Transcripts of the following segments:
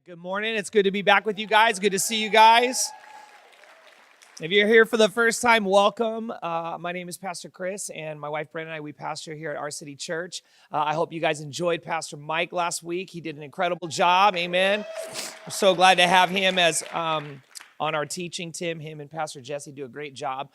Good morning. It's good to be back with you guys. Good to see you guys. If you're here for the first time, welcome. My name is Pastor Chris, and my wife Brenda and I, we pastor here at Our City Church. I hope you guys enjoyed Pastor Mike last week. He did an incredible job. Amen. We're so glad to have him as on our teaching team. Him and Pastor Jesse do a great job.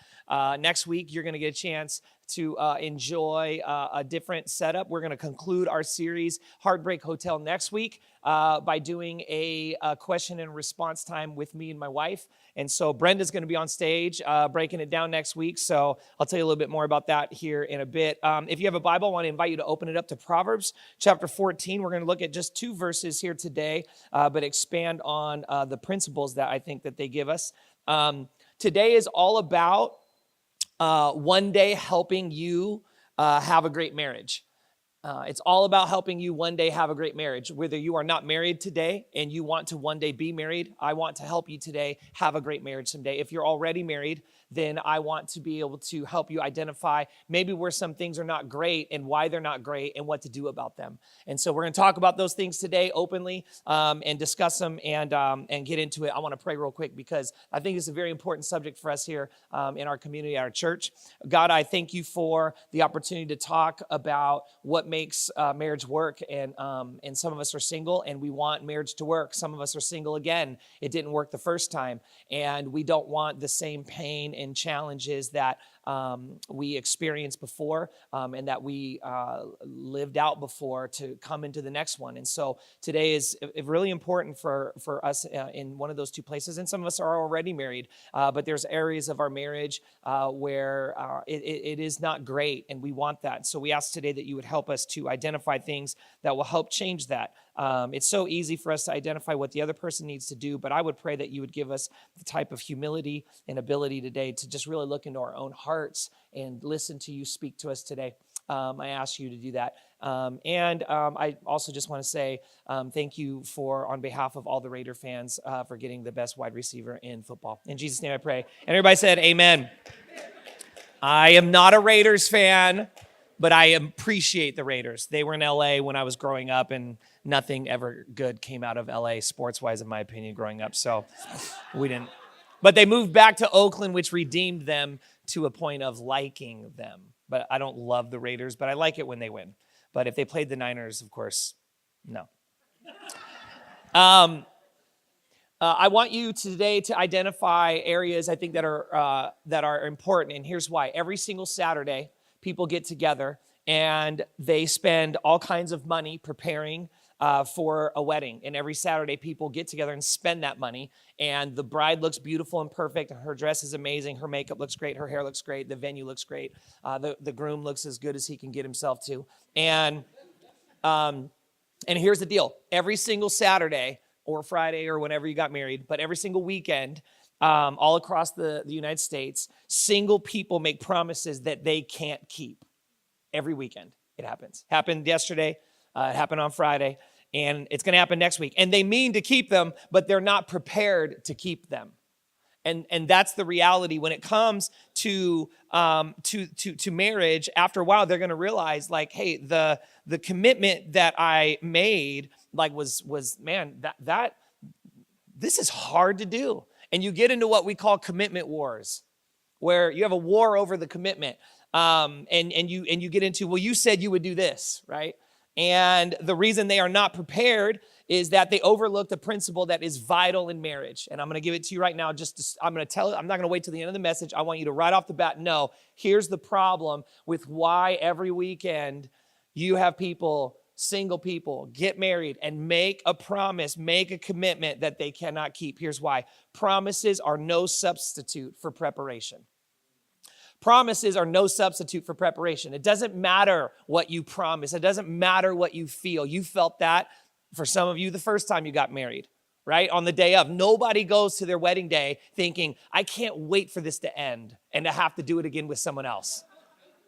Next week, you're going to get a chance to enjoy a different setup. We're going to conclude our series, Heartbreak Hotel, next week by doing a question and response time with me and my wife. And so Brenda's going to be on stage breaking it down next week. So I'll tell you a little bit more about that here in a bit. If you have a Bible, I want to invite you to open it up to Proverbs chapter 14. We're going to look at just 2 verses here today, but expand on the principles that I think that they give us. Today is all about one day helping you have a great marriage. It's all about helping you one day have a great marriage. Whether you are not married today and you want to one day be married, I want to help you today have a great marriage someday. If you're already married, then I want to be able to help you identify maybe where some things are not great and why they're not great and what to do about them. And so we're going to talk about those things today openly and discuss them and get into it. I want to pray real quick because I think it's a very important subject for us here in our community, our church. God, I thank you for the opportunity to talk about what makes marriage work. And some of us are single and we want marriage to work. Some of us are single again. It didn't work the first time. And we don't want the same pain and challenges that we experienced before and that we lived out before to come into the next one. And so today is really important for us in one of those 2 places. And some of us are already married, but there's areas of our marriage where it is not great, and we want that. So we ask today that you would help us to identify things that will help change that. It's so easy for us to identify what the other person needs to do, but I would pray that you would give us the type of humility and ability today to just really look into our own hearts and listen to you speak to us today. I ask you to do that. I also just want to say thank you on behalf of all the Raider fans for getting the best wide receiver in football. In Jesus' name I pray. And everybody said amen. I am not a Raiders fan, but I appreciate the Raiders. They were in LA when I was growing up, and nothing ever good came out of LA sports-wise, in my opinion, growing up. So we didn't. But they moved back to Oakland, which redeemed them to a point of liking them. But I don't love the Raiders, but I like it when they win. But if they played the Niners, of course, no. I want you today to identify areas I think that are important, and here's why. Every single Saturday, people get together and they spend all kinds of money preparing for a wedding. And every Saturday, people get together and spend that money. And the bride looks beautiful and perfect. Her dress is amazing. Her makeup looks great. Her hair looks great. The venue looks great. The groom looks as good as he can get himself to. And here's the deal. Every single Saturday or Friday or whenever you got married, but every single weekend, all across the United States, single people make promises that they can't keep. Every weekend it happens. Happened yesterday. It happened on Friday. And it's going to happen next week. And they mean to keep them, but they're not prepared to keep them. And that's the reality when it comes to marriage. After a while, they're going to realize, like, hey, the commitment that I made, like, was man, that this is hard to do. And you get into what we call commitment wars, where you have a war over the commitment, and you get into, well, you said you would do this, right? And the reason they are not prepared is that they overlook the principle that is vital in marriage. And I'm going to give it to you right now. I'm going to tell it. I'm not going to wait till the end of the message. I want you to right off the bat know, here's the problem with why every weekend you have people, single people, get married and make a promise, make a commitment that they cannot keep. Here's why. Promises are no substitute for preparation. Promises are no substitute for preparation. It doesn't matter what you promise. It doesn't matter what you feel. You felt that for some of you the first time you got married, right? On the day of. Nobody goes to their wedding day thinking, I can't wait for this to end and to have to do it again with someone else.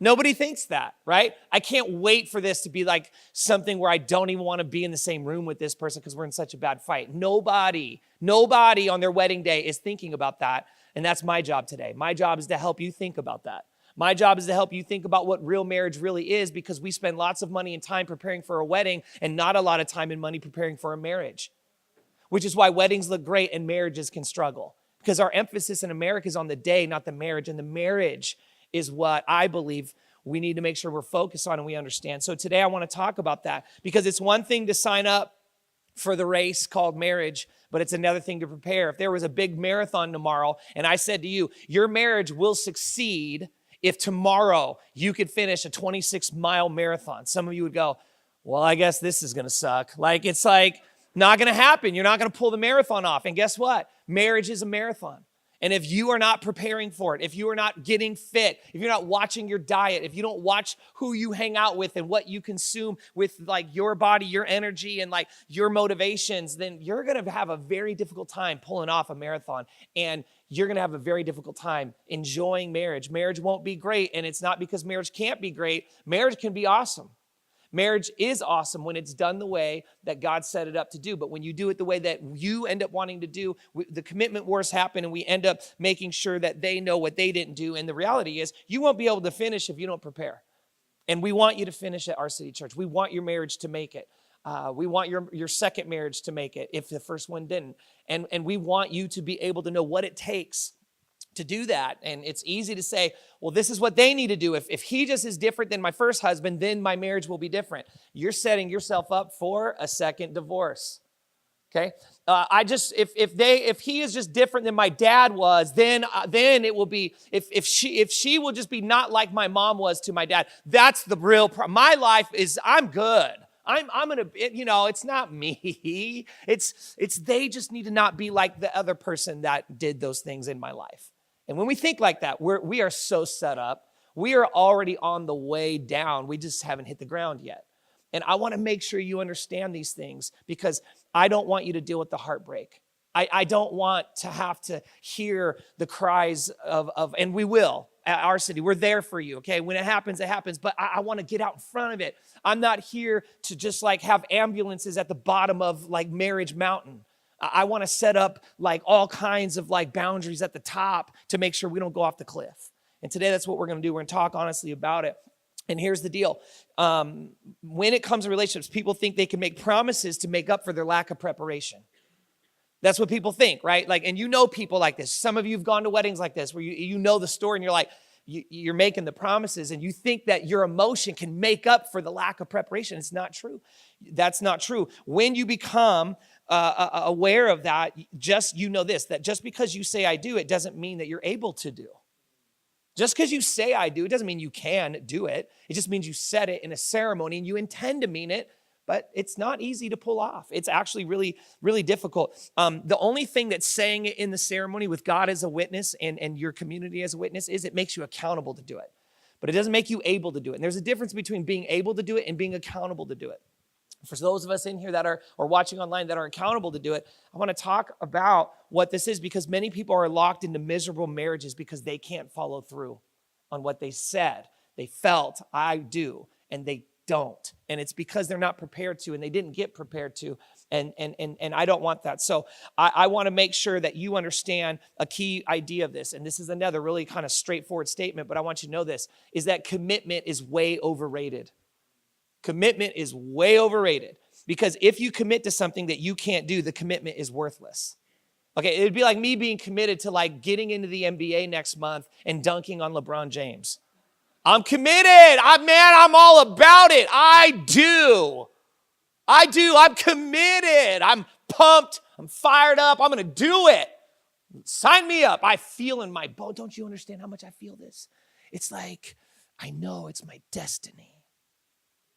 Nobody thinks that, right? I can't wait for this to be like something where I don't even want to be in the same room with this person because we're in such a bad fight. Nobody on their wedding day is thinking about that. And that's my job today. My job is to help you think about that. My job is to help you think about what real marriage really is, because we spend lots of money and time preparing for a wedding and not a lot of time and money preparing for a marriage. which is why weddings look great and marriages can struggle. Because our emphasis in America is on the day, not the marriage. And the marriage is what I believe we need to make sure we're focused on and we understand. So today I want to talk about that, because it's one thing to sign up for the race called marriage, but it's another thing to prepare. If there was a big marathon tomorrow and I said to you, your marriage will succeed if tomorrow you could finish a 26-mile marathon, some of you would go, well, I guess this is going to suck. It's not going to happen. You're not going to pull the marathon off. And guess what? Marriage is a marathon. And if you are not preparing for it, if you are not getting fit, if you're not watching your diet, if you don't watch who you hang out with and what you consume with your body, your energy, and your motivations, then you're going to have a very difficult time pulling off a marathon. And you're going to have a very difficult time enjoying marriage. Marriage won't be great. And it's not because marriage can't be great. Marriage can be awesome. Marriage is awesome when it's done the way that God set it up to do. But when you do it the way that you end up wanting to do, the commitment wars happen and we end up making sure that they know what they didn't do. And the reality is you won't be able to finish if you don't prepare. And we want you to finish at our city church. We want your marriage to make it. We want your second marriage to make it if the first one didn't. And we want you to be able to know what it takes to do that. And it's easy to say, well, this is what they need to do. If he just is different than my first husband, then my marriage will be different. You're setting yourself up for a second divorce. Okay? If he is just different than my dad was, then it will be, if she will just be not like my mom was to my dad, that's the real problem. My life is, I'm good. I'm going to, it's not me. It's they just need to not be like the other person that did those things in my life. And when we think like that, we are so set up. We are already on the way down. We just haven't hit the ground yet. And I want to make sure you understand these things, because I don't want you to deal with the heartbreak. I don't want to have to hear the cries of, and we will at our city. We're there for you, okay? When it happens, it happens. But I want to get out in front of it. I'm not here to just have ambulances at the bottom of Marriage Mountain. I want to set up all kinds of boundaries at the top to make sure we don't go off the cliff. And today that's what we're going to do. We're going to talk honestly about it. And here's the deal. When it comes to relationships, people think they can make promises to make up for their lack of preparation. That's what people think, right? And people like this. Some of you have gone to weddings like this where you know the story and you're you're making the promises and you think that your emotion can make up for the lack of preparation. It's not true. That's not true. When you become aware of that, that just because you say I do, it doesn't mean that you're able to do. Just because you say I do, it doesn't mean you can do it. It just means you said it in a ceremony and you intend to mean it, but it's not easy to pull off. It's actually really, really difficult. The only thing that's saying it in the ceremony with God as a witness and your community as a witness is it makes you accountable to do it. But it doesn't make you able to do it. And there's a difference between being able to do it and being accountable to do it. For those of us in here that are or watching online that are accountable to do it, I want to talk about what this is, because many people are locked into miserable marriages because they can't follow through on what they said. They felt, I do, and they don't. And it's because they're not prepared to, and they didn't get prepared to. And I don't want that. So I want to make sure that you understand a key idea of this. And this is another really kind of straightforward statement, but I want you to know this, is that commitment is way overrated. Commitment is way overrated, because if you commit to something that you can't do, the commitment is worthless. Okay, it'd be like me being committed to getting into the NBA next month and dunking on LeBron James. I'm committed. I'm all about it. I do. I'm committed. I'm pumped. I'm fired up. I'm going to do it. Sign me up. I feel in my bone. Don't you understand how much I feel this? It's I know it's my destiny.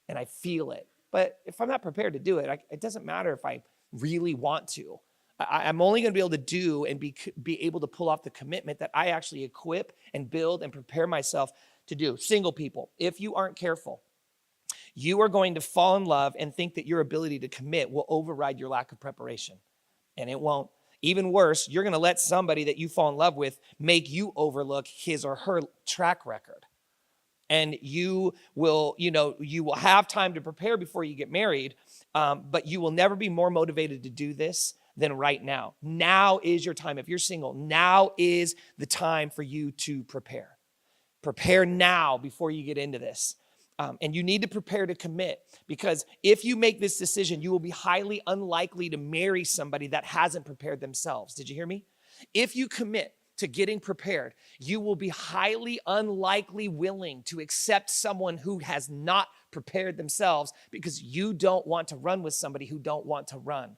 And I feel it. But if I'm not prepared to do it, it doesn't matter if I really want to. I'm only going to be able to do and be able to pull off the commitment that I actually equip and build and prepare myself to do. Single people, if you aren't careful, you are going to fall in love and think that your ability to commit will override your lack of preparation. And it won't. Even worse, you're going to let somebody that you fall in love with make you overlook his or her track record. And you will have time to prepare before you get married, but you will never be more motivated to do this than right now. Now is your time. If you're single, now is the time for you to prepare. Prepare now before you get into this. And you need to prepare to commit, because if you make this decision, you will be highly unlikely to marry somebody that hasn't prepared themselves. Did you hear me? If you commit to getting prepared, you will be highly unlikely willing to accept someone who has not prepared themselves, because you don't want to run with somebody who don't want to run.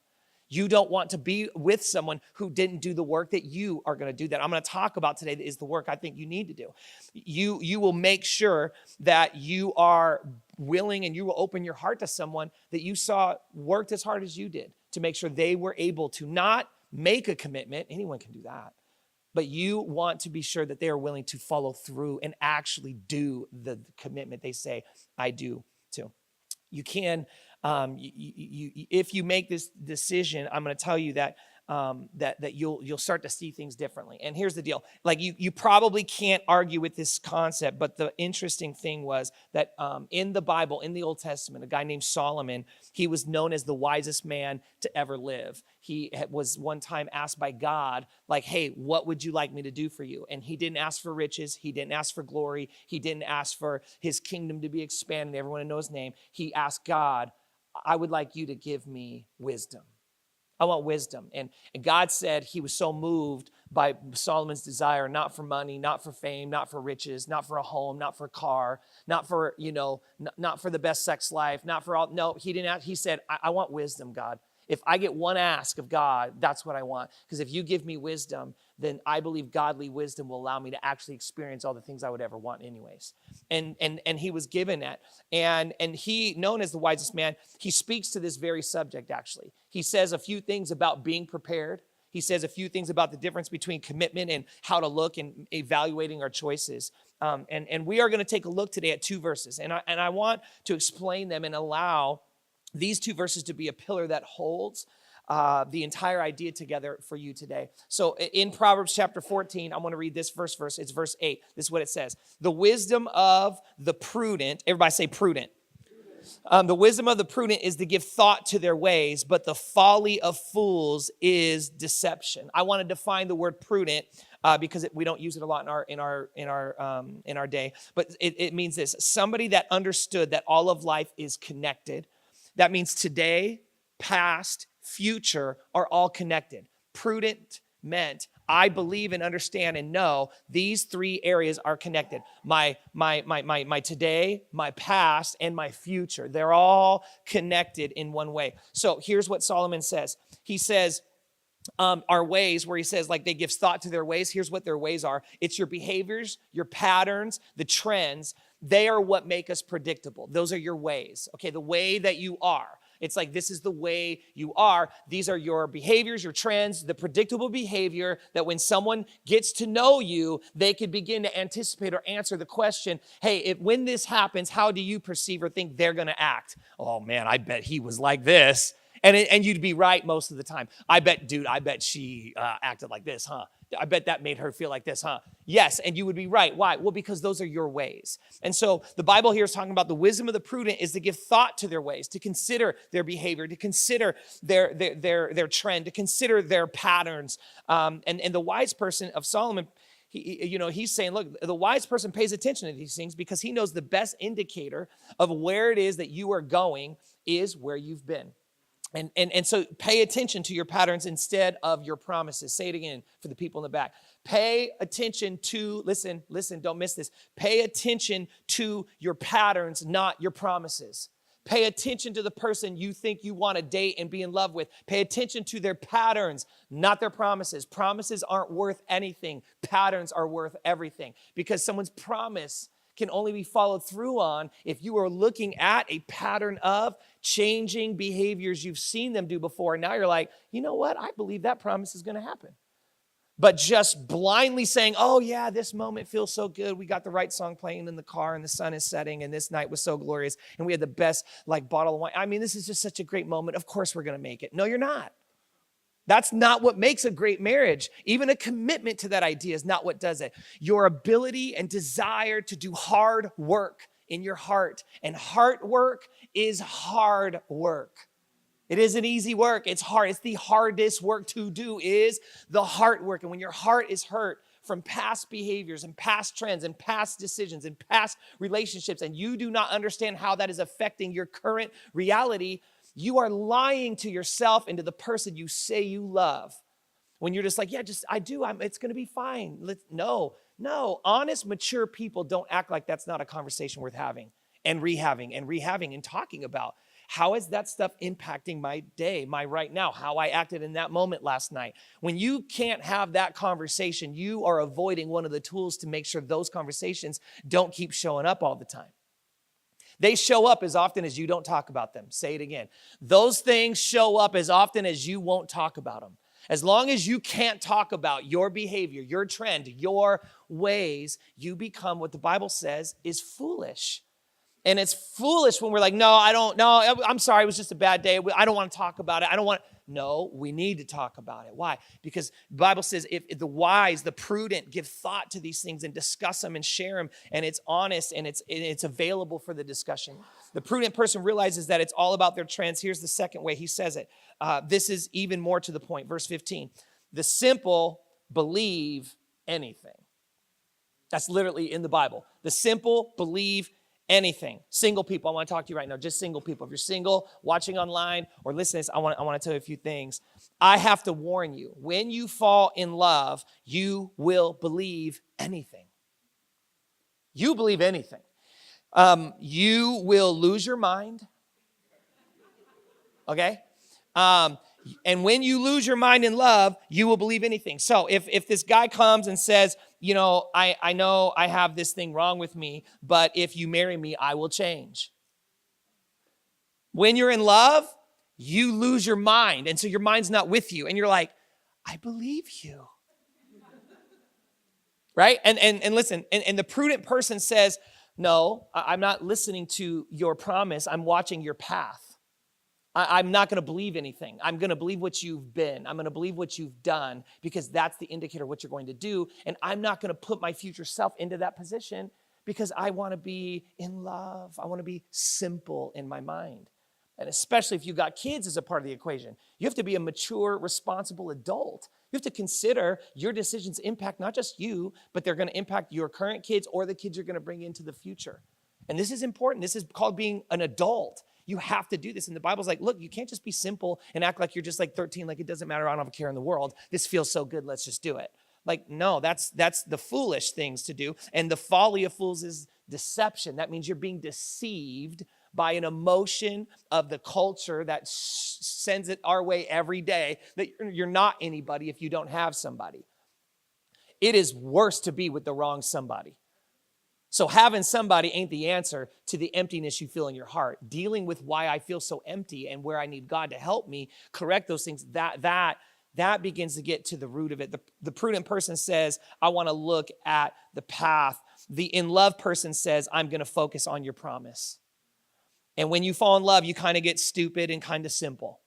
You don't want to be with someone who didn't do the work that you are going to do, that I'm going to talk about today, that is the work I think you need to do. You will make sure that you are willing, and you will open your heart to someone that you saw worked as hard as you did to make sure they were able to not make a commitment. Anyone can do that. But you want to be sure that they are willing to follow through and actually do the commitment they say, I do to. You can, if you make this decision, I'm going to tell you that that you'll start to see things differently. And here's the deal: like you probably can't argue with this concept, but the interesting thing was that in the Bible, in the Old Testament, a guy named Solomon, he was known as the wisest man to ever live. He was one time asked by God, like, hey, what would you like me to do for you? And he didn't ask for riches. He didn't ask for glory. He didn't ask for his kingdom to be expanded, everyone to know his name. He asked God, I would like you to give me wisdom. I want wisdom. And God said he was so moved by Solomon's desire, not for money, not for fame, not for riches, not for a home, not for a car, not for, not for the best sex life, not for all. No, he didn't ask. He said, I want wisdom, God. If I get one ask of God, that's what I want. Because if you give me wisdom, then I believe godly wisdom will allow me to actually experience all the things I would ever want anyways. And he was given that. And he, known as the wisest man, he speaks to this very subject, actually. He says a few things about being prepared. He says a few things about the difference between commitment and how to look and evaluating our choices. And we are going to take a look today at two verses. And I want to explain them and allow these two verses to be a pillar that holds the entire idea together for you today. So in Proverbs chapter 14, I'm going to read this first verse. It's verse 8. This is what it says. The wisdom of the prudent, everybody say prudent. The wisdom of the prudent is to give thought to their ways, but the folly of fools is deception. I want to define the word prudent because we don't use it a lot in our day. But it means this: somebody that understood that all of life is connected. That means today, past, future are all connected. Prudent meant I believe and understand and know these three areas are connected. My today, my past, and my future. They're all connected in one way. So here's what Solomon says. He says, our ways, where he says like they give thought to their ways. Here's what their ways are. It's your behaviors, your patterns, the trends. They are what make us predictable. Those are your ways. Okay, the way that you are. It's like, this is the way you are. These are your behaviors, your trends, the predictable behavior that when someone gets to know you, they could begin to anticipate or answer the question, hey, when this happens, how do you perceive or think they're going to act? Oh man, I bet he was like this. And you'd be right most of the time. I bet she acted like this, huh? I bet that made her feel like this, huh? Yes, and you would be right. Why? Well, because those are your ways. And so the Bible here is talking about the wisdom of the prudent is to give thought to their ways, to consider their behavior, to consider their trend, to consider their patterns. And the wise person of Solomon, he's saying, look, the wise person pays attention to these things because he knows the best indicator of where it is that you are going is where you've been. And so pay attention to your patterns instead of your promises. Say it again for the people in the back. Pay attention to, listen, don't miss this. Pay attention to your patterns, not your promises. Pay attention to the person you think you want to date and be in love with. Pay attention to their patterns, not their promises. Promises aren't worth anything. Patterns are worth everything, because someone's promise can only be followed through on if you are looking at a pattern of changing behaviors you've seen them do before. And now you're like, you know what? I believe that promise is going to happen. But just blindly saying, oh yeah, this moment feels so good. We got the right song playing in the car and the sun is setting and this night was so glorious and we had the best bottle of wine. I mean, this is just such a great moment. Of course we're going to make it. No, you're not. That's not what makes a great marriage. Even a commitment to that idea is not what does it. Your ability and desire to do hard work in your heart. And heart work is hard work. It isn't easy work. It's hard. It's the hardest work to do is the heart work. And when your heart is hurt from past behaviors and past trends and past decisions and past relationships, and you do not understand how that is affecting your current reality, you are lying to yourself and to the person you say you love. When you're just like, yeah, I do, it's going to be fine. No, honest, mature people don't act like that's not a conversation worth having and rehaving and talking about. How is that stuff impacting my day, my right now, how I acted in that moment last night? When you can't have that conversation, you are avoiding one of the tools to make sure those conversations don't keep showing up all the time. They show up as often as you don't talk about them. Say it again. Those things show up as often as you won't talk about them. As long as you can't talk about your behavior, your trend, your ways, you become what the Bible says is foolish. And it's foolish when we're like, no, I'm sorry, it was just a bad day. I don't want to talk about it. No, we need to talk about it. Why? Because the Bible says if the wise, the prudent give thought to these things and discuss them and share them, and it's honest and it's available for the discussion. The prudent person realizes that it's all about their trends. Here's the second way he says it. This is even more to the point. Verse 15, the simple believe anything. That's literally in the Bible. The simple believe anything. Single people, I want to talk to you right now, just single people. If you're single, watching online, or listening, I want to tell you a few things. I have to warn you, when you fall in love, you will believe anything. You believe anything. You will lose your mind. Okay? And when you lose your mind in love, you will believe anything. So if this guy comes and says, I know I have this thing wrong with me, but if you marry me, I will change. When you're in love, you lose your mind. And so your mind's not with you. And you're like, I believe you. Right? And listen, and the prudent person says, no, I'm not listening to your promise. I'm watching your path. I'm not going to believe anything. I'm going to believe what you've been. I'm going to believe what you've done, because that's the indicator of what you're going to do. And I'm not going to put my future self into that position because I want to be in love. I want to be simple in my mind. And especially if you've got kids as a part of the equation, you have to be a mature, responsible adult. You have to consider your decisions impact not just you, but they're going to impact your current kids or the kids you're going to bring into the future. And this is important. This is called being an adult. You have to do this. And the Bible's like, look, you can't just be simple and act like you're just like 13, like it doesn't matter. I don't have a care in the world. This feels so good. Let's just do it. Like, no, that's the foolish things to do. And the folly of fools is deception. That means you're being deceived by an emotion of the culture that sends it our way every day, that you're not anybody if you don't have somebody. It is worse to be with the wrong somebody. So having somebody ain't the answer to the emptiness you feel in your heart. Dealing with why I feel so empty and where I need God to help me correct those things, that begins to get to the root of it. The prudent person says, I want to look at the path. The in love person says, I'm going to focus on your promise. And when you fall in love, you kind of get stupid and kind of simple.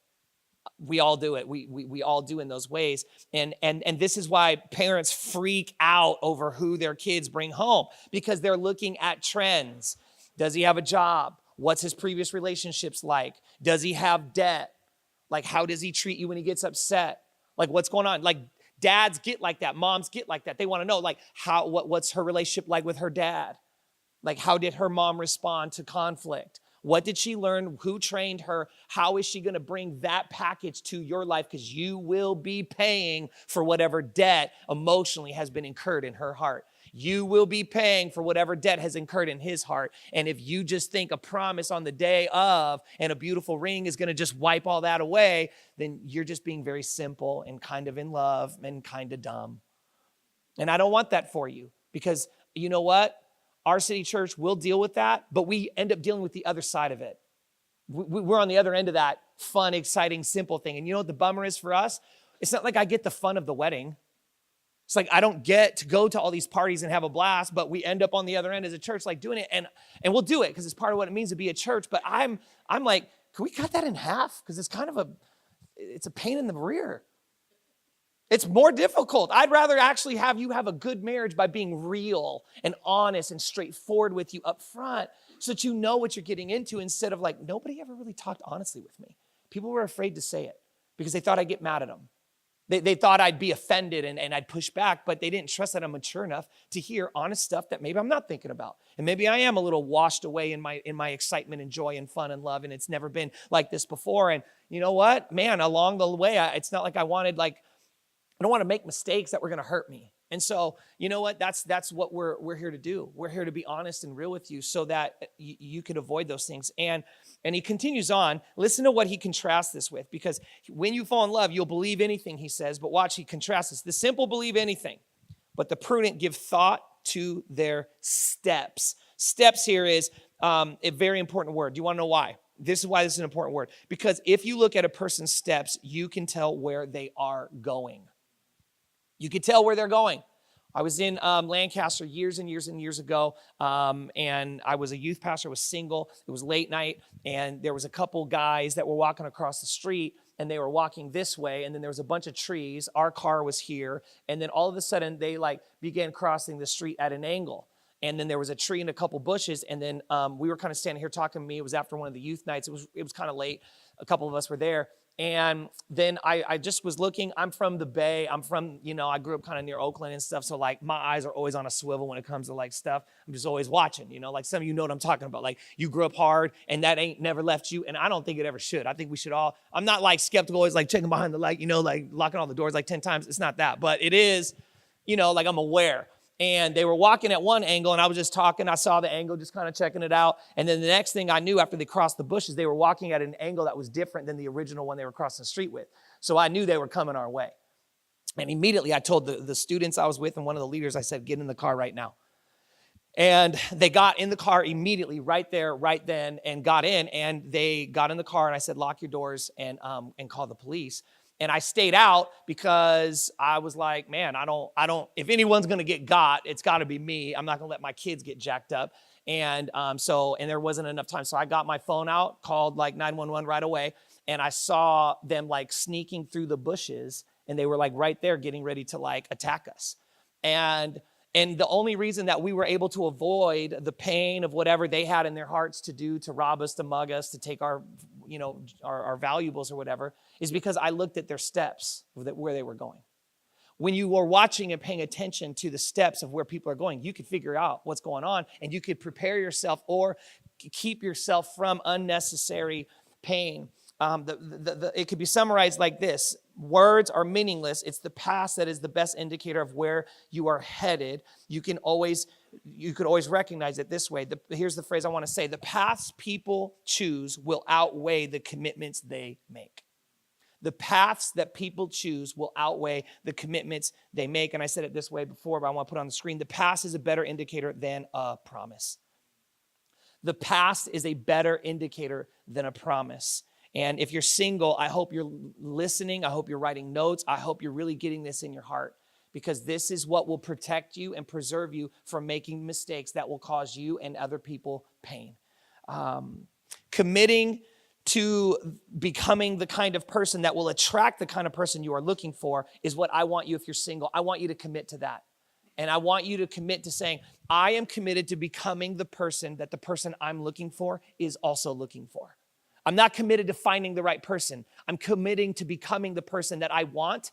We all do it. We all do in those ways. And this is why parents freak out over who their kids bring home, because they're looking at trends. Does he have a job? What's his previous relationships like? Does he have debt? Like, how does he treat you when he gets upset? Like, what's going on? Like, dads get like that. Moms get like that. They want to know, like, what's her relationship like with her dad? Like, how did her mom respond to conflict? What did she learn? Who trained her? How is she going to bring that package to your life? Because you will be paying for whatever debt emotionally has been incurred in her heart. You will be paying for whatever debt has incurred in his heart. And if you just think a promise on the day of and a beautiful ring is going to just wipe all that away, then you're just being very simple and kind of in love and kind of dumb. And I don't want that for you, because you know what? Our city church will deal with that, but we end up dealing with the other side of it. We're on the other end of that fun, exciting, simple thing. And you know what the bummer is for us? It's not like I get the fun of the wedding. It's like I don't get to go to all these parties and have a blast, but we end up on the other end as a church, like doing it. And we'll do it because it's part of what it means to be a church. But I'm like, can we cut that in half? Because it's kind of it's a pain in the rear. It's more difficult. I'd rather actually have you have a good marriage by being real and honest and straightforward with you up front, so that you know what you're getting into, instead of like, nobody ever really talked honestly with me. People were afraid to say it because they thought I'd get mad at them. They thought I'd be offended and I'd push back, but they didn't trust that I'm mature enough to hear honest stuff that maybe I'm not thinking about. And maybe I am a little washed away in my excitement and joy and fun and love, and it's never been like this before. And you know what, man, along the way, it's not like I don't want to make mistakes that were going to hurt me. And so, you know what? That's what we're here to do. We're here to be honest and real with you so that you could avoid those things. And he continues on. Listen to what he contrasts this with, because when you fall in love, you'll believe anything he says. But watch, he contrasts this. The simple believe anything, but the prudent give thought to their steps. Steps here is a very important word. Do you want to know why? This is why this is an important word. Because if you look at a person's steps, you can tell where they are going. You could tell where they're going. I was in Lancaster years and years and years ago, and I was a youth pastor. I was single. It was late night, and there was a couple guys that were walking across the street, and they were walking this way, and then there was a bunch of trees. Our car was here, and then all of a sudden, they began crossing the street at an angle. And then there was a tree and a couple bushes, and then we were kind of standing here talking to me. It was after one of the youth nights. It was kind of late. A couple of us were there. And then I just was looking. I'm from the Bay. I'm from, I grew up kind of near Oakland and stuff. So my eyes are always on a swivel when it comes to stuff. I'm just always watching, some of you know what I'm talking about. You grew up hard and that ain't never left you. And I don't think it ever should. I think we should all, I'm not skeptical, always checking behind the light, locking all the doors 10 times. It's not that, but it is, I'm aware. And they were walking at one angle, and I was just talking. I saw the angle, just kind of checking it out. And then the next thing I knew, after they crossed the bushes, they were walking at an angle that was different than the original one they were crossing the street with. So I knew they were coming our way. And immediately I told the students I was with and one of the leaders, I said, get in the car right now. And they got in the car immediately, right there, right then, and got in. And they got in the car, and I said, lock your doors and call the police. And I stayed out because I was like, man, I don't, if anyone's going to get got, it's got to be me. I'm not going to let my kids get jacked up. And and there wasn't enough time. So I got my phone out, called 911 right away. And I saw them sneaking through the bushes, and they were right there getting ready to attack us. And the only reason that we were able to avoid the pain of whatever they had in their hearts to do, to rob us, to mug us, to take our valuables or whatever, is because I looked at their steps, where they were going. When you are watching and paying attention to the steps of where people are going, you could figure out what's going on, and you could prepare yourself or keep yourself from unnecessary pain. It could be summarized like this. Words are meaningless. It's the past that is the best indicator of where you are headed. You could always recognize it this way. Here's the phrase I want to say. The paths people choose will outweigh the commitments they make. The paths that people choose will outweigh the commitments they make. And I said it this way before, but I want to put it on the screen. The past is a better indicator than a promise. The past is a better indicator than a promise. And if you're single, I hope you're listening. I hope you're writing notes. I hope you're really getting this in your heart, because this is what will protect you and preserve you from making mistakes that will cause you and other people pain. Committing to becoming the kind of person that will attract the kind of person you are looking for is what I want you, if you're single. I want you to commit to that. And I want you to commit to saying, I am committed to becoming the person that the person I'm looking for is also looking for. I'm not committed to finding the right person. I'm committing to becoming the person that I want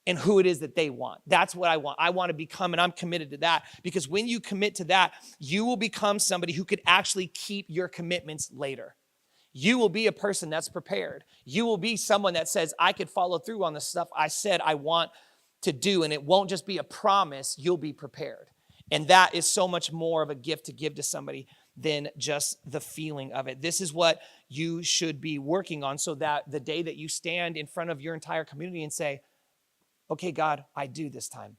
and who it is that they want. That's what I want. I want to become, and I'm committed to that, because when you commit to that, you will become somebody who could actually keep your commitments later. You will be a person that's prepared. You will be someone that says, I could follow through on the stuff I said I want to do, and it won't just be a promise. You'll be prepared. And that is so much more of a gift to give to somebody than just the feeling of it. This is what you should be working on, so that the day that you stand in front of your entire community and say, okay, God, I do this time.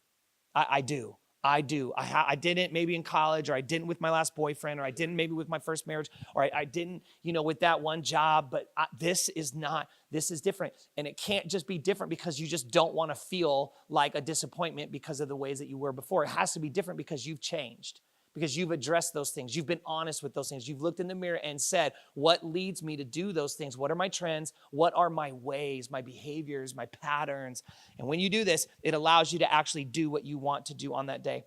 I do. I didn't maybe in college, or I didn't with my last boyfriend, or I didn't maybe with my first marriage, or I didn't, with that one job, but this is different. And it can't just be different because you just don't want to feel like a disappointment because of the ways that you were before. It has to be different because you've changed, because you've addressed those things. You've been honest with those things. You've looked in the mirror and said, what leads me to do those things? What are my trends? What are my ways, my behaviors, my patterns? And when you do this, it allows you to actually do what you want to do on that day.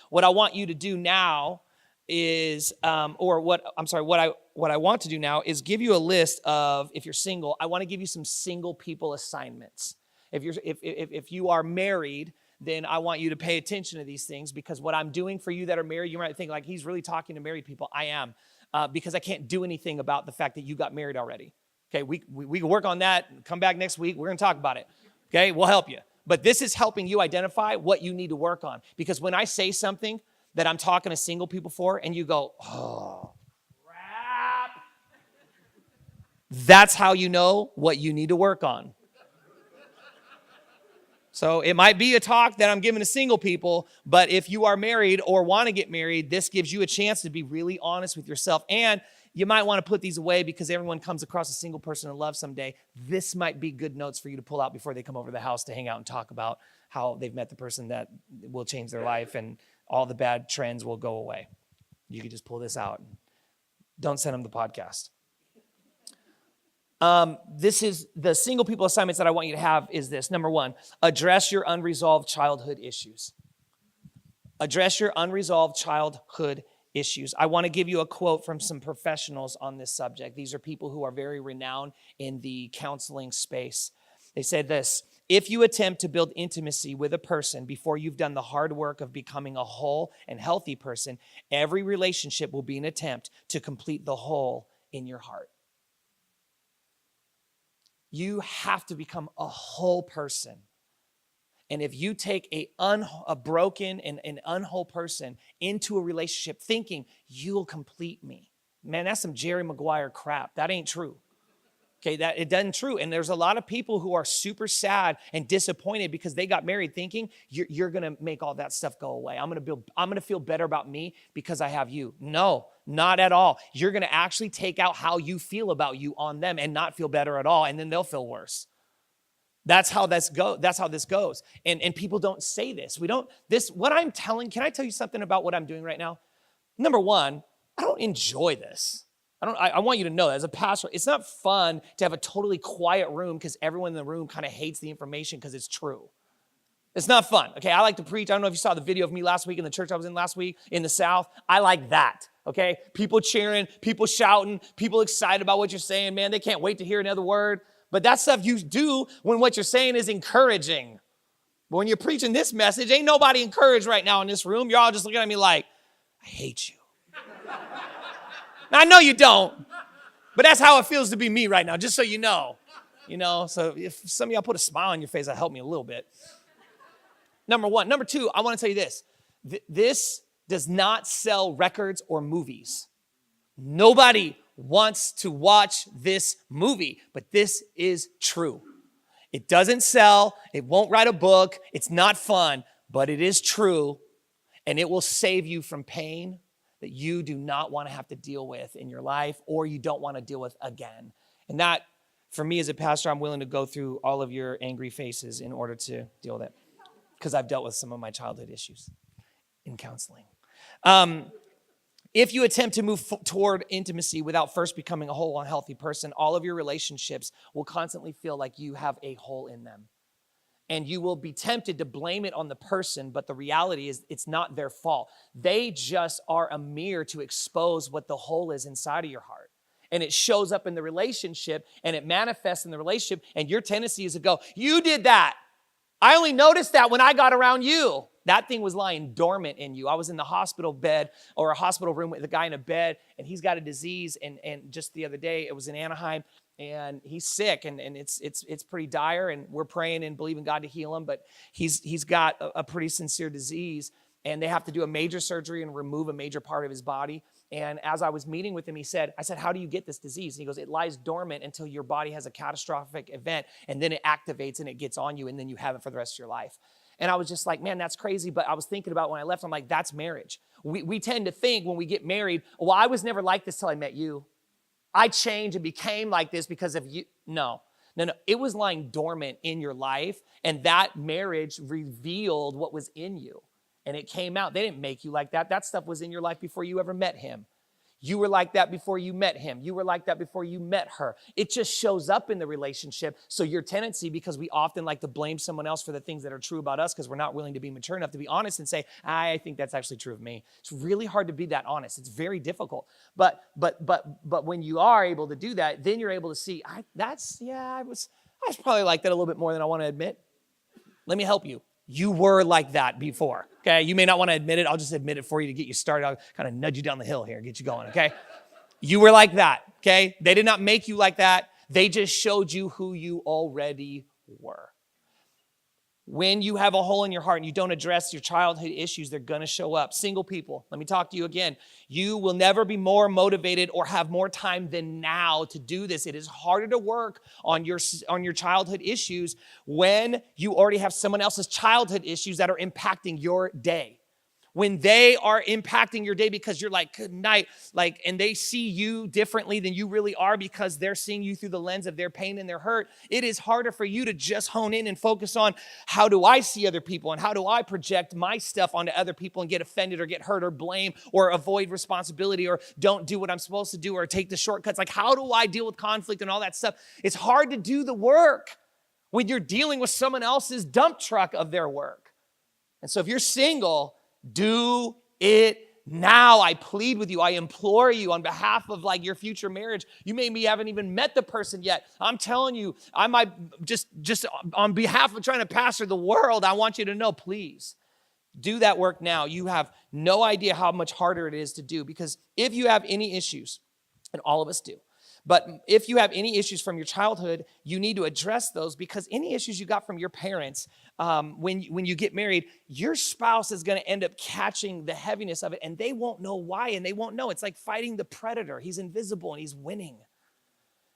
What I want you to do now is, what I want to do now is give you a list of, if you're single, I want to give you some single people assignments. If you are married, then I want you to pay attention to these things, because what I'm doing for you that are married, you might think like he's really talking to married people. I am, because I can't do anything about the fact that you got married already. Okay, we can work on that. Come back next week. We're going to talk about it. Okay, we'll help you. But this is helping you identify what you need to work on. Because when I say something that I'm talking to single people for, and you go, oh, crap, that's how you know what you need to work on. So it might be a talk that I'm giving to single people, but if you are married or want to get married, this gives you a chance to be really honest with yourself. And you might want to put these away, because everyone comes across a single person in love someday. This might be good notes for you to pull out before they come over to the house to hang out and talk about how they've met the person that will change their life and all the bad trends will go away. You could just pull this out. Don't send them the podcast. This is the single people assignments that I want you to have is this. Number 1, address your unresolved childhood issues. Address your unresolved childhood issues. I want to give you a quote from some professionals on this subject. These are people who are very renowned in the counseling space. They said this: if you attempt to build intimacy with a person before you've done the hard work of becoming a whole and healthy person, every relationship will be an attempt to complete the hole in your heart. You have to become a whole person. And if you take a broken and an unwhole person into a relationship thinking you'll complete me, man, that's some Jerry Maguire crap. That ain't true. Okay, that it doesn't true. And there's a lot of people who are super sad and disappointed because they got married thinking you're going to make all that stuff go away. I'm going to feel better about me because I have you. No, not at all. You're going to actually take out how you feel about you on them and not feel better at all, and then they'll feel worse. That's how this goes. And people don't say this. What I'm telling, can I tell you something about what I'm doing right now? Number 1, I don't enjoy this. I want you to know that as a pastor, it's not fun to have a totally quiet room because everyone in the room kind of hates the information because it's true. It's not fun. Okay, I like to preach. I don't know if you saw the video of me last week in the church I was in last week in the South. I like that. Okay, people cheering, people shouting, people excited about what you're saying. Man, they can't wait to hear another word. But that stuff you do when what you're saying is encouraging. But when you're preaching this message, ain't nobody encouraged right now in this room. You're all just looking at me like, I hate you. Now, I know you don't, but that's how it feels to be me right now, just so you know. So if some of y'all put a smile on your face, that helped me a little bit. Number 1. Number 2, I want to tell you this. This does not sell records or movies. Nobody wants to watch this movie, but this is true. It doesn't sell. It won't write a book. It's not fun, but it is true, and it will save you from pain that you do not want to have to deal with in your life, or you don't want to deal with again. And that, for me as a pastor, I'm willing to go through all of your angry faces in order to deal with it, because I've dealt with some of my childhood issues in counseling. If you attempt to move toward intimacy without first becoming a whole and healthy person, all of your relationships will constantly feel like you have a hole in them. And you will be tempted to blame it on the person, but the reality is it's not their fault. They just are a mirror to expose what the hole is inside of your heart. And it shows up in the relationship, and it manifests in the relationship, and your tendency is to go, you did that. I only noticed that when I got around you. That thing was lying dormant in you. I was in the hospital bed or a hospital room with a guy in a bed, and he's got a disease. And just the other day, it was in Anaheim, and he's sick, and it's pretty dire. And we're praying and believing God to heal him, but he's got a pretty sincere disease, and they have to do a major surgery and remove a major part of his body. And as I was meeting with him, I said, how do you get this disease? And he goes, it lies dormant until your body has a catastrophic event, and then it activates and it gets on you, and then you have it for the rest of your life. And I was just like, man, that's crazy. But I was thinking about when I left, I'm like, that's marriage. We tend to think when we get married, well, I was never like this till I met you. I changed and became like this because of you. No. It was lying dormant in your life, and that marriage revealed what was in you. And it came out. They didn't make you like that. That stuff was in your life before you ever met him. You were like that before you met him. You were like that before you met her. It just shows up in the relationship. So your tendency, because we often like to blame someone else for the things that are true about us because we're not willing to be mature enough to be honest and say, I think that's actually true of me. It's really hard to be that honest. It's very difficult. But when you are able to do that, then you're able to see, I I was probably like that a little bit more than I want to admit. Let me help you. You were like that before, okay? You may not want to admit it. I'll just admit it for you to get you started. I'll kind of nudge you down the hill here, get you going, okay? You were like that, okay? They did not make you like that. They just showed you who you already were. When you have a hole in your heart and you don't address your childhood issues, they're going to show up. Single people, let me talk to you again. You will never be more motivated or have more time than now to do this. It is harder to work on your childhood issues when you already have someone else's childhood issues that are impacting your day. When they are impacting your day because you're like, good night, and they see you differently than you really are because they're seeing you through the lens of their pain and their hurt, it is harder for you to just hone in and focus on how do I see other people and how do I project my stuff onto other people and get offended or get hurt or blame or avoid responsibility or don't do what I'm supposed to do or take the shortcuts. Like, how do I deal with conflict and all that stuff? It's hard to do the work when you're dealing with someone else's dump truck of their work. And so if you're single, do it now. I plead with you. I implore you on behalf of your future marriage. You maybe haven't even met the person yet. I'm telling you, I might just on behalf of trying to pastor the world, I want you to know, please do that work now. You have no idea how much harder it is to do, because if you have any issues, and all of us do, but if you have any issues from your childhood, you need to address those, because any issues you got from your parents, when you get married, your spouse is going to end up catching the heaviness of it, and they won't know why, and they won't know. It's like fighting the predator. He's invisible, and he's winning.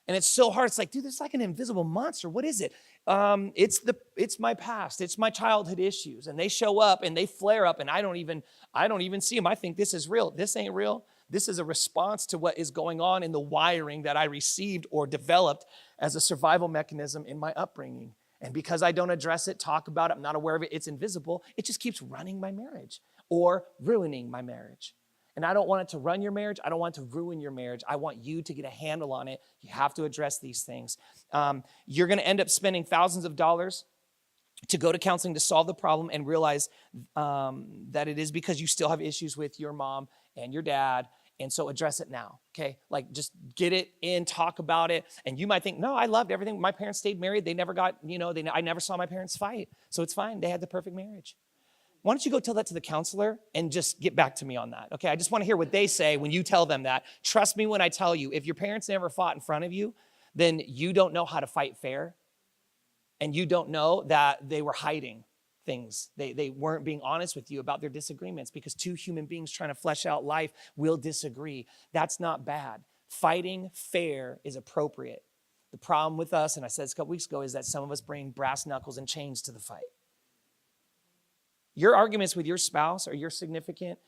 And it's so hard. It's like, dude, there's like an invisible monster. What is it? It's my past. It's my childhood issues, and they show up and they flare up, and I don't even see them. I think this is real. This ain't real. This is a response to what is going on in the wiring that I received or developed as a survival mechanism in my upbringing. And because I don't address it, talk about it, I'm not aware of it, it's invisible, it just keeps running my marriage or ruining my marriage. And I don't want it to run your marriage. I don't want it to ruin your marriage. I want you to get a handle on it. You have to address these things. You're going to end up spending thousands of dollars to go to counseling to solve the problem and realize that it is because you still have issues with your mom and your dad. And so address it now, okay? Just get it in, talk about it. And you might think, no, I loved everything. My parents stayed married. They never got, I never saw my parents fight. So it's fine. They had the perfect marriage. Why don't you go tell that to the counselor and just get back to me on that, okay? I just want to hear what they say when you tell them that. Trust me when I tell you, if your parents never fought in front of you, then you don't know how to fight fair. And you don't know that they were hiding things. They weren't being honest with you about their disagreements, because two human beings trying to flesh out life will disagree. That's not bad. Fighting fair is appropriate. The problem with us, and I said this a couple weeks ago, is that some of us bring brass knuckles and chains to the fight. Your arguments with your spouse or your significant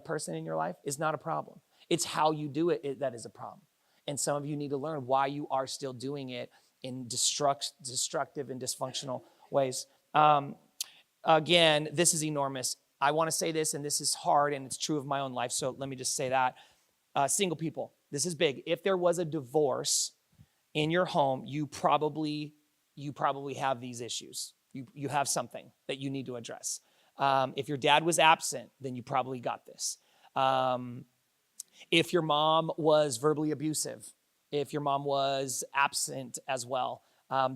person in your life is not a problem. It's how you do it that is a problem. And some of you need to learn why you are still doing it in destructive and dysfunctional ways. Again, this is enormous. I want to say this, and this is hard, and it's true of my own life, so let me just say that. Single people, this is big. If there was a divorce in your home, you probably have these issues. You have something that you need to address. If your dad was absent, then you probably got this. If your mom was verbally abusive, if your mom was absent as well,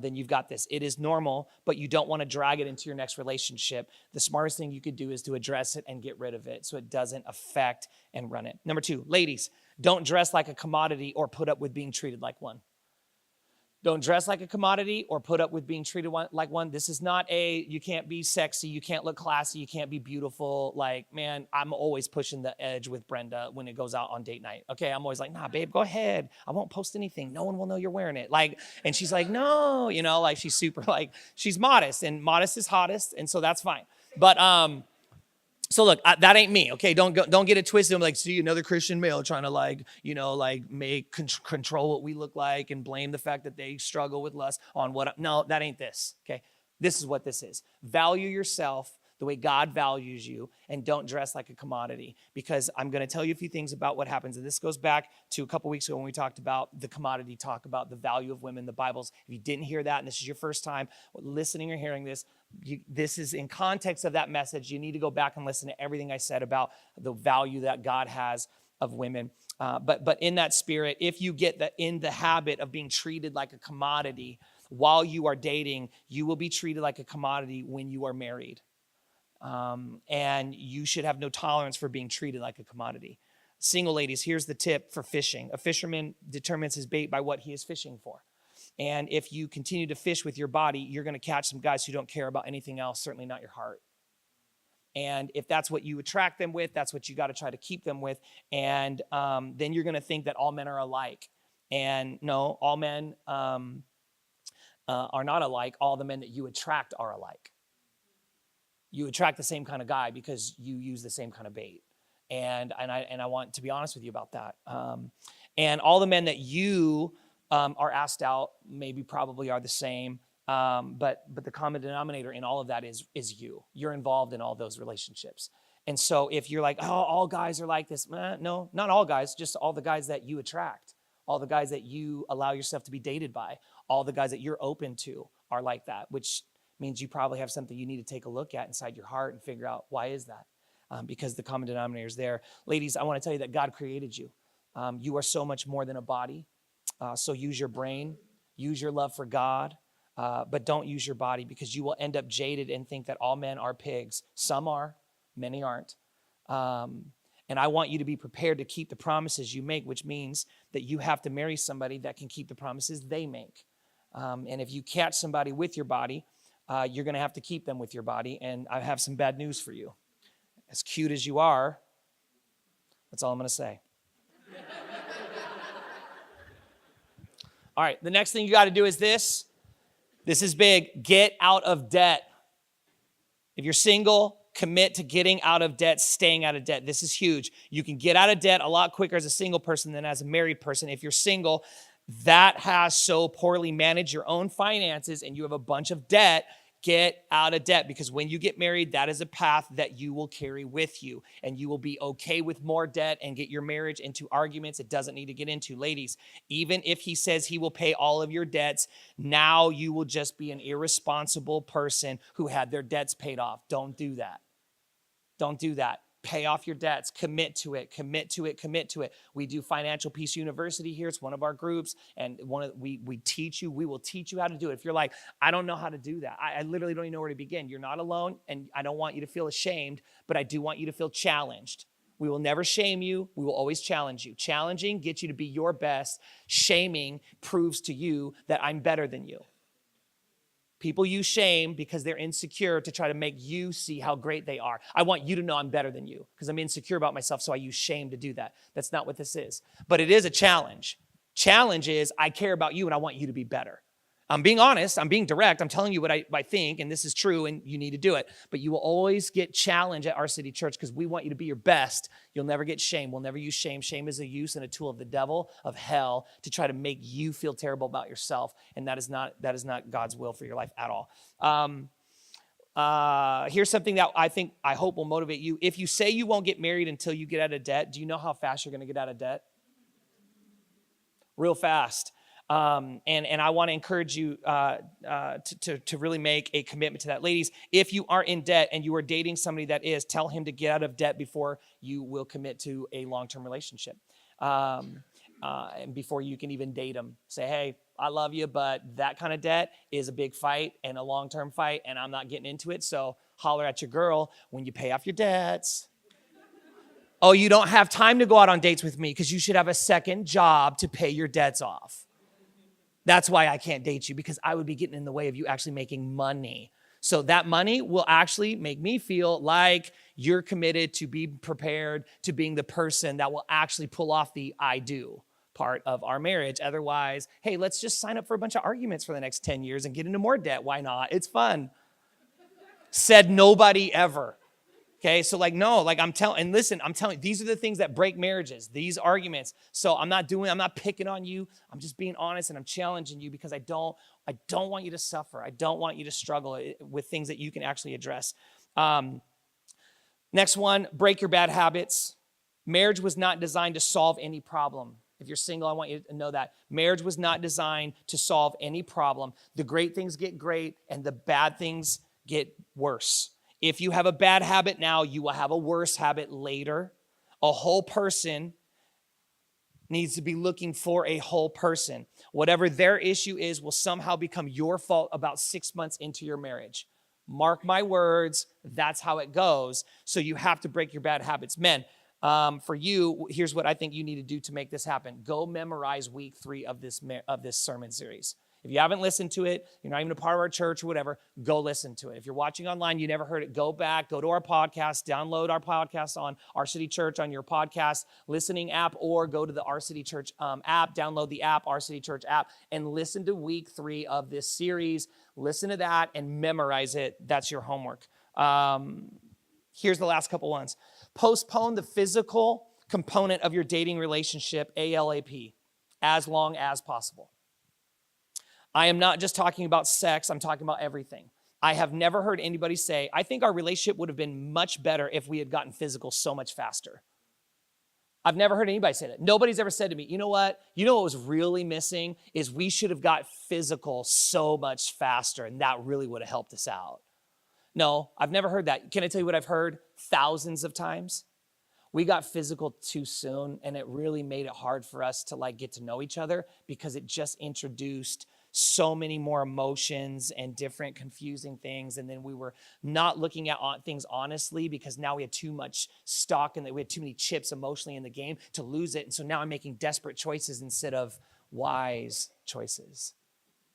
then you've got this. It is normal, but you don't want to drag it into your next relationship. The smartest thing you could do is to address it and get rid of it so it doesn't affect and run it. Number 2, ladies, don't dress like a commodity or put up with being treated like one. Don't dress like a commodity or put up with being treated like one. This is not you can't be sexy, you can't look classy, you can't be beautiful. Man, I'm always pushing the edge with Brenda when it goes out on date night. Okay, I'm always like, nah, babe, go ahead. I won't post anything. No one will know you're wearing it. And she's like, no, she's super, she's modest, and modest is hottest, and so that's fine. But, so look, that ain't me, okay? Don't get it twisted. I'm see another Christian male trying to control what we look like and blame the fact that they struggle with lust on no, that ain't this, okay? This is what this is. Value yourself the way God values you, and don't dress like a commodity, because I'm going to tell you a few things about what happens. And this goes back to a couple weeks ago when we talked about the commodity talk, about the value of women, the Bibles. If you didn't hear that, and this is your first time listening or hearing this, this is in context of that message. You need to go back and listen to everything I said about the value that God has of women. But in that spirit, if you get in the habit of being treated like a commodity, while you are dating, you will be treated like a commodity when you are married. And you should have no tolerance for being treated like a commodity. Single ladies, here's the tip for fishing. A fisherman determines his bait by what he is fishing for. And if you continue to fish with your body, you're going to catch some guys who don't care about anything else, certainly not your heart. And if that's what you attract them with, that's what you got to try to keep them with. And then you're going to think that all men are alike. And no, all men are not alike. All the men that you attract are alike. You attract the same kind of guy because you use the same kind of bait. And I want to be honest with you about that. And all the men that you are asked out maybe probably are the same. But the common denominator in all of that is you. You're involved in all those relationships. And so if you're like, oh, all guys are like this. No, not all guys, just all the guys that you attract. All the guys that you allow yourself to be dated by. All the guys that you're open to are like that, which means you probably have something you need to take a look at inside your heart and figure out why is that? Because the common denominator is there. Ladies, I want to tell you that God created you. You are so much more than a body. So use your brain, use your love for God, but don't use your body because you will end up jaded and think that all men are pigs. Some are, many aren't. And I want you to be prepared to keep the promises you make, which means that you have to marry somebody that can keep the promises they make. And if you catch somebody with your body, you're going to have to keep them with your body. And I have some bad news for you. As cute as you are, that's all I'm going to say. All right, the next thing you got to do is this. This is big. Get out of debt. If you're single, commit to getting out of debt, staying out of debt. This is huge. You can get out of debt a lot quicker as a single person than as a married person. If you're single, that has so poorly managed your own finances and you have a bunch of debt, get out of debt, because when you get married, that is a path that you will carry with you, and you will be okay with more debt and get your marriage into arguments it doesn't need to get into. Ladies, even if he says he will pay all of your debts, now you will just be an irresponsible person who had their debts paid off. Don't do that. Don't do that. Pay off your debts. Commit to it. Commit to it. Commit to it. We do Financial Peace University here. It's one of our groups, and we teach you. We will teach you how to do it. If you're like, I don't know how to do that, I literally don't even know where to begin. You're not alone, and I don't want you to feel ashamed, but I do want you to feel challenged. We will never shame you. We will always challenge you. Challenging gets you to be your best. Shaming proves to you that I'm better than you. People use shame because they're insecure to try to make you see how great they are. I want you to know I'm better than you because I'm insecure about myself, so I use shame to do that. That's not what this is. But it is a challenge. Challenge is I care about you and I want you to be better. I'm being honest. I'm being direct. I'm telling you what I think, and this is true, and you need to do it. But you will always get challenge at our city church because we want you to be your best. You'll never get shame. We'll never use shame. Shame is a use and a tool of the devil, of hell, to try to make you feel terrible about yourself, and that is not God's will for your life at all. Here's something that I hope will motivate you. If you say you won't get married until you get out of debt, do you know how fast you're going to get out of debt? Real fast. And I want to encourage you to really make a commitment to that. Ladies, if you are in debt and you are dating somebody that is, tell him to get out of debt before you will commit to a long-term relationship. And before you can even date him. Say, hey, I love you, but that kind of debt is a big fight and a long-term fight, and I'm not getting into it, so holler at your girl when you pay off your debts. Oh, you don't have time to go out on dates with me because you should have a second job to pay your debts off. That's why I can't date you, because I would be getting in the way of you actually making money. So that money will actually make me feel like you're committed to be prepared to being the person that will actually pull off the I do part of our marriage. Otherwise, hey, let's just sign up for a bunch of arguments for the next 10 years and get into more debt. Why not? It's fun. Said nobody ever. Okay, so I'm telling you, these are the things that break marriages, these arguments. So I'm not picking on you. I'm just being honest, and I'm challenging you because I don't want you to suffer. I don't want you to struggle with things that you can actually address. Next one, break your bad habits. Marriage was not designed to solve any problem. If you're single, I want you to know that. Marriage was not designed to solve any problem. The great things get great, and the bad things get worse. If you have a bad habit now, you will have a worse habit later. A whole person needs to be looking for a whole person. Whatever their issue is will somehow become your fault about 6 months into your marriage. Mark my words, that's how it goes. So you have to break your bad habits. Men, for you, here's what I think you need to do to make this happen. Go memorize week 3 of this sermon series. If you haven't listened to it, you're not even a part of our church or whatever, go listen to it. If you're watching online, you never heard it, go back, go to our podcast, download our podcast on Our City Church on your podcast listening app, or go to the Our City Church app, download the app, Our City Church app, and listen to week 3 of this series. Listen to that and memorize it. That's your homework. Here's the last couple ones. Postpone the physical component of your dating relationship, ALAP, as long as possible. I am not just talking about sex, I'm talking about everything. I have never heard anybody say, I think our relationship would have been much better if we had gotten physical so much faster. I've never heard anybody say that. Nobody's ever said to me, you know what? You know what was really missing is we should have got physical so much faster, and that really would have helped us out. No, I've never heard that. Can I tell you what I've heard thousands of times? We got physical too soon, and it really made it hard for us to get to know each other because it just introduced so many more emotions and different confusing things. And then we were not looking at things honestly because now we had too much stock and we had too many chips emotionally in the game to lose it. And so now I'm making desperate choices instead of wise choices.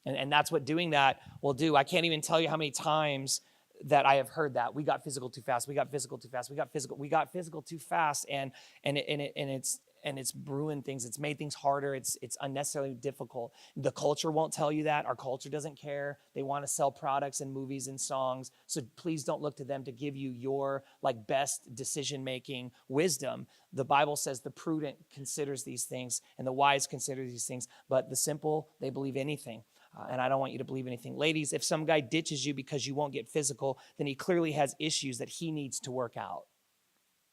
And that's what doing that will do. I can't even tell you how many times that I have heard that. We got physical too fast. We got physical too fast. We got physical too fast. And it's ruined things. It's made things harder. It's unnecessarily difficult. The culture won't tell you that. Our culture doesn't care. They want to sell products and movies and songs. So please don't look to them to give you your best decision-making wisdom. The Bible says the prudent considers these things and the wise consider these things, but the simple, they believe anything. And I don't want you to believe anything. Ladies, if some guy ditches you because you won't get physical, then he clearly has issues that he needs to work out.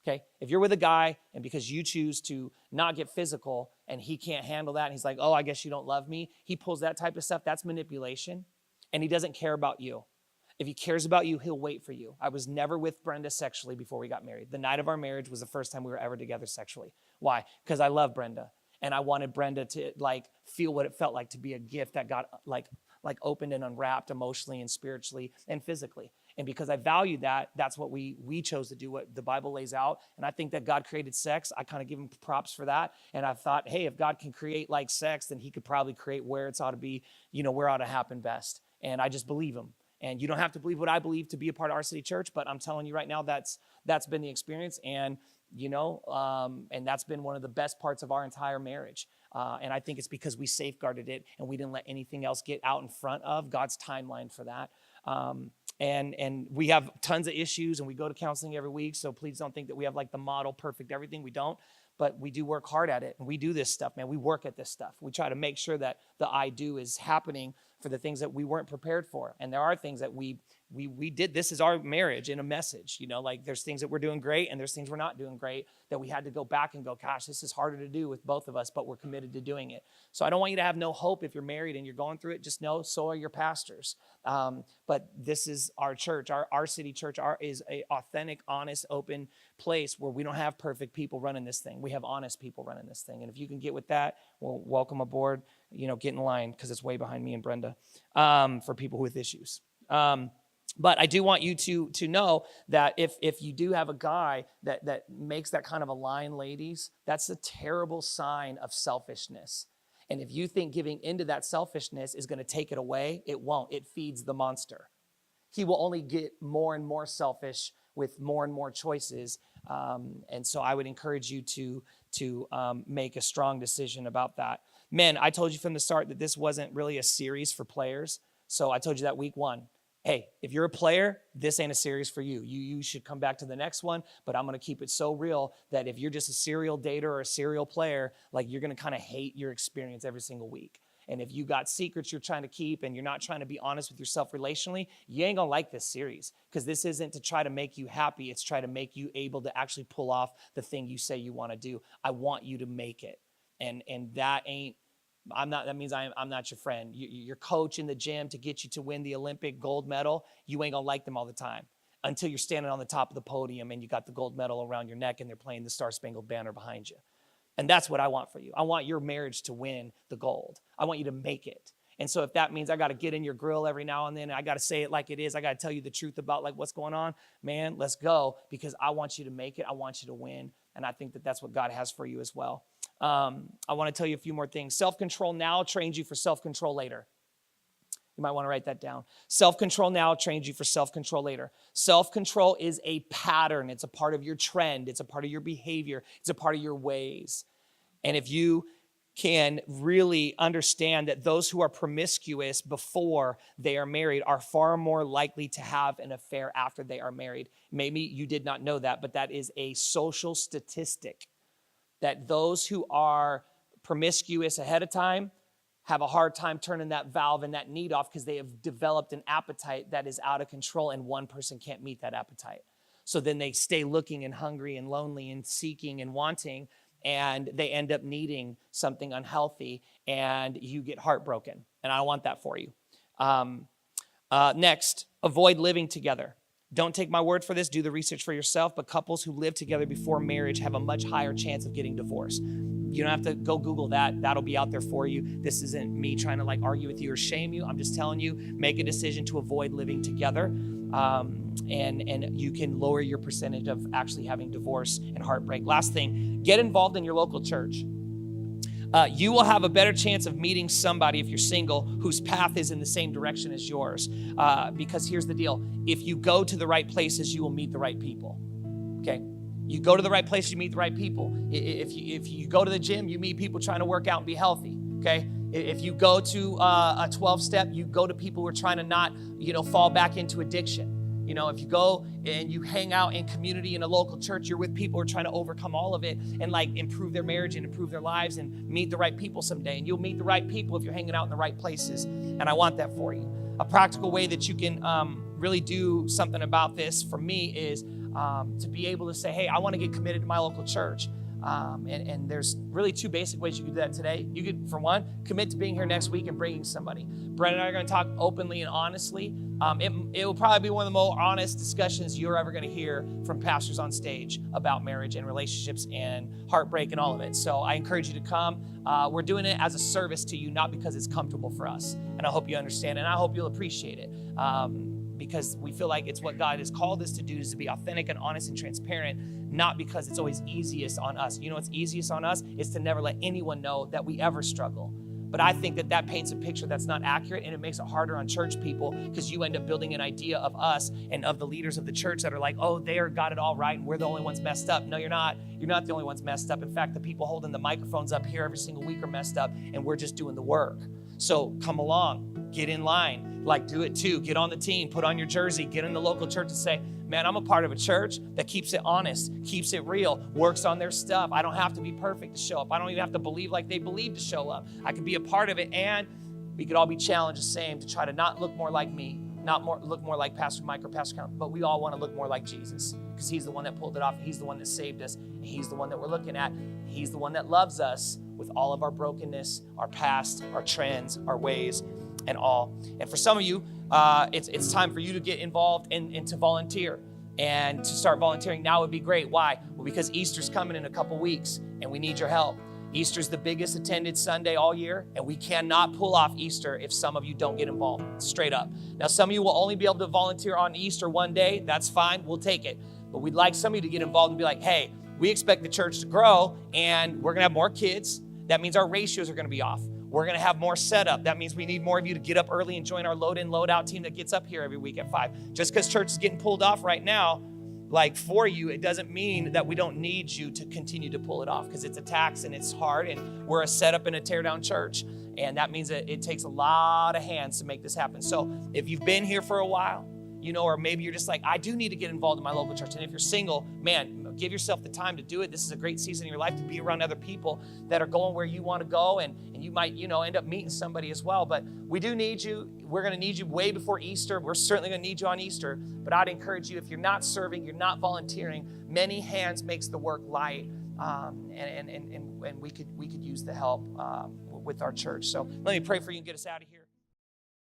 Okay, if you're with a guy and because you choose to not get physical and he can't handle that and he's like, oh, I guess you don't love me. He pulls that type of stuff. That's manipulation. And he doesn't care about you. If he cares about you, he'll wait for you. I was never with Brenda sexually before we got married. The night of our marriage was the first time we were ever together sexually. Why? Because I love Brenda. And I wanted Brenda to feel what it felt like to be a gift that got opened and unwrapped emotionally and spiritually and physically. And because I valued that, that's what we chose to do, what the Bible lays out. And I think that God created sex. I kind of give him props for that. And I thought, hey, if God can create sex, then he could probably create where it's ought to be, where it ought to happen best. And I just believe him. And you don't have to believe what I believe to be a part of Our City Church, but I'm telling you right now, that's been the experience. And and that's been one of the best parts of our entire marriage. And I think it's because we safeguarded it and we didn't let anything else get out in front of God's timeline for that. And we have tons of issues and we go to counseling every week. So please don't think that we have the model perfect everything. We don't, but we do work hard at it. And we do this stuff, man. We work at this stuff. We try to make sure that the I do is happening for the things that we weren't prepared for. And there are things that we did. This is our marriage in a message, there's things that we're doing great and there's things we're not doing great that we had to go back and go, gosh, this is harder to do with both of us, but we're committed to doing it. So I don't want you to have no hope if you're married and you're going through it. Just know, so are your pastors. But this is our church, our city church is a authentic, honest, open place where we don't have perfect people running this thing. We have honest people running this thing. And if you can get with that, well, welcome aboard, get in line because it's way behind me and Brenda for people with issues. But I do want you to know that if you do have a guy that makes that kind of a line, ladies, that's a terrible sign of selfishness. And if you think giving into that selfishness is going to take it away, it won't. It feeds the monster. He will only get more and more selfish with more and more choices. And so I would encourage you to make a strong decision about that. Men, I told you from the start that this wasn't really a series for players. So I told you that week 1. Hey, if you're a player, this ain't a series for you. You should come back to the next one, but I'm going to keep it so real that if you're just a serial dater or a serial player, you're going to kind of hate your experience every single week. And if you got secrets you're trying to keep and you're not trying to be honest with yourself relationally, you ain't going to like this series because this isn't to try to make you happy. It's try to make you able to actually pull off the thing you say you want to do. I want you to make it. And that ain't, that means I'm not your friend. Your coach in the gym to get you to win the Olympic gold medal, you ain't gonna like them all the time until you're standing on the top of the podium and you got the gold medal around your neck and they're playing the Star Spangled Banner behind you. And that's what I want for you. I want your marriage to win the gold. I want you to make it. And so if that means I got to get in your grill every now and then, and I got to say it like it is, I got to tell you the truth about like what's going on, man, let's go, because I want you to make it. I want you to win. And I think that that's what God has for you as well. I want to tell you a few more things. Self-control now trains you for self-control later. You might want to write that down. Self-control now trains you for self-control later. Self-control is a pattern. It's a part of your trend. It's a part of your behavior. It's a part of your ways. And if you can really understand that those who are promiscuous before they are married are far more likely to have an affair after they are married. Maybe you did not know that, but that is a social statistic, that those who are promiscuous ahead of time have a hard time turning that valve and that need off because they have developed an appetite that is out of control, and one person can't meet that appetite. So then they stay looking and hungry and lonely and seeking and wanting, and they end up needing something unhealthy, and you get heartbroken. And I don't want that for you. Next, avoid living together. Don't take my word for this. Do the research for yourself. But couples who live together before marriage have a much higher chance of getting divorced. You don't have to go Google that. That'll be out there for you. This isn't me trying to like argue with you or shame you. I'm just telling you, make a decision to avoid living together. And you can lower your percentage of actually having divorce and heartbreak. Last thing, get involved in your local church. You will have a better chance of meeting somebody if you're single whose path is in the same direction as yours. Because here's the deal. If you go to the right places, you will meet the right people. Okay? You go to the right places, you meet the right people. If you go to the gym, you meet people trying to work out and be healthy. Okay? If you go to a 12-step, you go to people who are trying to not, fall back into addiction. If you go and you hang out in community in a local church, you're with people who are trying to overcome all of it and like improve their marriage and improve their lives and meet the right people someday. And you'll meet the right people if you're hanging out in the right places. And I want that for you. A practical way that you can really do something about this for me is to be able to say, hey, I want to get committed to my local church. And there's really two basic ways you can do that today. You could, for one, commit to being here next week and bringing somebody. Brent and I are going to talk openly and honestly. It will probably be one of the more honest discussions you're ever going to hear from pastors on stage about marriage and relationships and heartbreak and all of it. So I encourage you to come. We're doing it as a service to you, not because it's comfortable for us. And I hope you understand, and I hope you'll appreciate it. Because we feel like it's what God has called us to do, is to be authentic and honest and transparent, not because it's always easiest on us. You know what's easiest on us is to never let anyone know that we ever struggle. But I think that paints a picture that's not accurate, and it makes it harder on church people because you end up building an idea of us and of the leaders of the church that are like, oh, they got it all right and we're the only ones messed up. No, you're not. You're not the only ones messed up. In fact, the people holding the microphones up here every single week are messed up, and we're just doing the work. So come along, get in line, like do it too. Get on the team, put on your jersey, get in the local church and say, man, I'm a part of a church that keeps it honest, keeps it real, works on their stuff. I don't have to be perfect to show up. I don't even have to believe like they believe to show up. I can be a part of it, and we could all be challenged the same to try to not look more like me, look more like Pastor Mike or Pastor Count, but we all want to look more like Jesus because he's the one that pulled it off. He's the one that saved us. And he's the one that we're looking at. He's the one that loves us with all of our brokenness, our past, our trends, our ways, and all. And for some of you, it's time for you to get involved and to volunteer. And to start volunteering now would be great. Why? Well, because Easter's coming in a couple weeks, and we need your help. Easter's the biggest attended Sunday all year, and we cannot pull off Easter if some of you don't get involved, straight up. Now, some of you will only be able to volunteer on Easter one day. That's fine. We'll take it. But we'd like some of you to get involved and be like, hey, we expect the church to grow, and we're going to have more kids. That means our ratios are going to be off. We're going to have more setup. That means we need more of you to get up early and join our load in, load out team that gets up here every week at 5. Just because church is getting pulled off right now, like for you, it doesn't mean that we don't need you to continue to pull it off, because it's a tax and it's hard, and we're a setup and a tear down church. And that means that it takes a lot of hands to make this happen. So if you've been here for a while, or maybe you're just like, I do need to get involved in my local church. And if you're single, man, give yourself the time to do it. This is a great season in your life to be around other people that are going where you want to go. And you might, end up meeting somebody as well. But we do need you. We're going to need you way before Easter. We're certainly going to need you on Easter. But I'd encourage you, if you're not serving, you're not volunteering, many hands makes the work light. And we could use the help with our church. So let me pray for you and get us out of here.